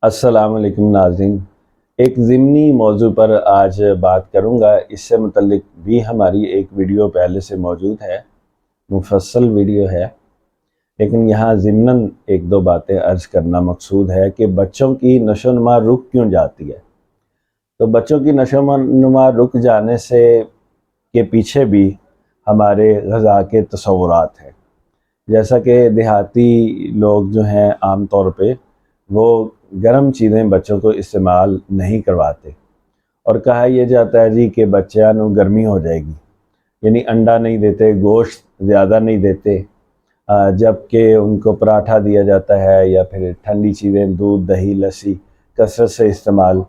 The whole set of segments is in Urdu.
السلام علیکم ناظرین، ایک ضمنی موضوع پر آج بات کروں گا۔ اس سے متعلق بھی ہماری ایک ویڈیو پہلے سے موجود ہے، مفصل ویڈیو ہے، لیکن یہاں ضمناً ایک دو باتیں عرض کرنا مقصود ہے کہ بچوں کی نشو و نما رک کیوں جاتی ہے۔ تو بچوں کی نشو و نما رک جانے سے کے پیچھے بھی ہمارے غذا کے تصورات ہیں۔ جیسا کہ دیہاتی لوگ جو ہیں عام طور پہ وہ گرم چیزیں بچوں کو استعمال نہیں کرواتے، اور کہا یہ جاتا ہے جی کہ بچیاں نو گرمی ہو جائے گی، یعنی انڈا نہیں دیتے، گوشت زیادہ نہیں دیتے، جبکہ ان کو پراٹھا دیا جاتا ہے یا پھر ٹھنڈی چیزیں دودھ دہی لسی کثرت سے استعمال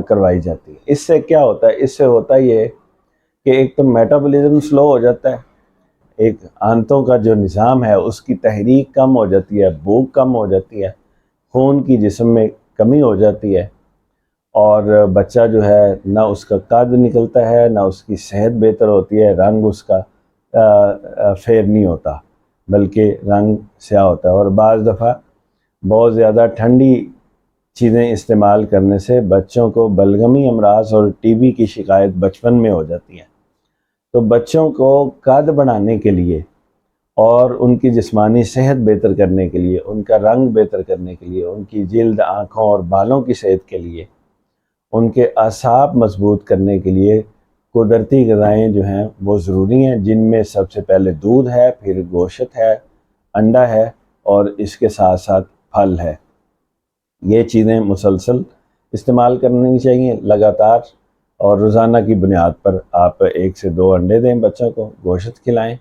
کروائی جاتی ہے۔ اس سے کیا ہوتا ہے؟ اس سے ہوتا یہ کہ ایک تو میٹابولزم سلو ہو جاتا ہے، ایک آنتوں کا جو نظام ہے اس کی تحریک کم ہو جاتی ہے، بھوک کم ہو جاتی ہے، خون کی جسم میں کمی ہو جاتی ہے، اور بچہ جو ہے نہ اس کا قد نکلتا ہے، نہ اس کی صحت بہتر ہوتی ہے، رنگ اس کا فیر نہیں ہوتا بلکہ رنگ سیاہ ہوتا ہے۔ اور بعض دفعہ بہت زیادہ ٹھنڈی چیزیں استعمال کرنے سے بچوں کو بلغمی امراض اور ٹی بی کی شکایت بچپن میں ہو جاتی ہے۔ تو بچوں کو قد بڑھانے کے لیے اور ان کی جسمانی صحت بہتر کرنے کے لیے، ان کا رنگ بہتر کرنے کے لیے، ان کی جلد، آنکھوں اور بالوں کی صحت کے لیے، ان کے اعصاب مضبوط کرنے کے لیے قدرتی غذائیں جو ہیں وہ ضروری ہیں، جن میں سب سے پہلے دودھ ہے، پھر گوشت ہے، انڈا ہے، اور اس کے ساتھ ساتھ پھل ہے۔ یہ چیزیں مسلسل استعمال کرنی چاہیے لگاتار، اور روزانہ کی بنیاد پر آپ 1 سے 2 انڈے دیں بچوں کو، گوشت کھلائیں،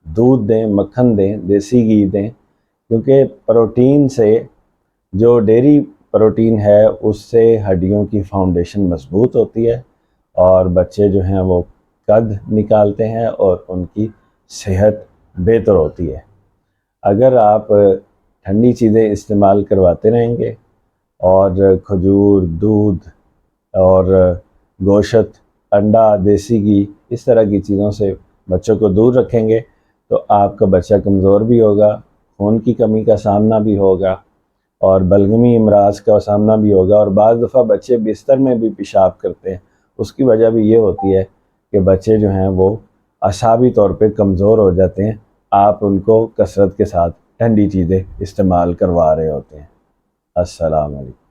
دودھ دیں، مکھن دیں، دیسی گھی دیں، کیونکہ پروٹین سے، جو ڈیری پروٹین ہے اس سے ہڈیوں کی فاؤنڈیشن مضبوط ہوتی ہے، اور بچے جو ہیں وہ قد نکالتے ہیں اور ان کی صحت بہتر ہوتی ہے۔ اگر آپ ٹھنڈی چیزیں استعمال کرواتے رہیں گے اور کھجور، دودھ اور گوشت، انڈا، دیسی گھی، اس طرح کی چیزوں سے بچوں کو دور رکھیں گے تو آپ کا بچہ کمزور بھی ہوگا، خون کی کمی کا سامنا بھی ہوگا، اور بلغمی امراض کا سامنا بھی ہوگا۔ اور بعض دفعہ بچے بستر میں بھی پیشاب کرتے ہیں، اس کی وجہ بھی یہ ہوتی ہے کہ بچے جو ہیں وہ اعصابی طور پہ کمزور ہو جاتے ہیں، آپ ان کو کثرت کے ساتھ ٹھنڈی چیزیں استعمال کروا رہے ہوتے ہیں۔ السلام علیکم۔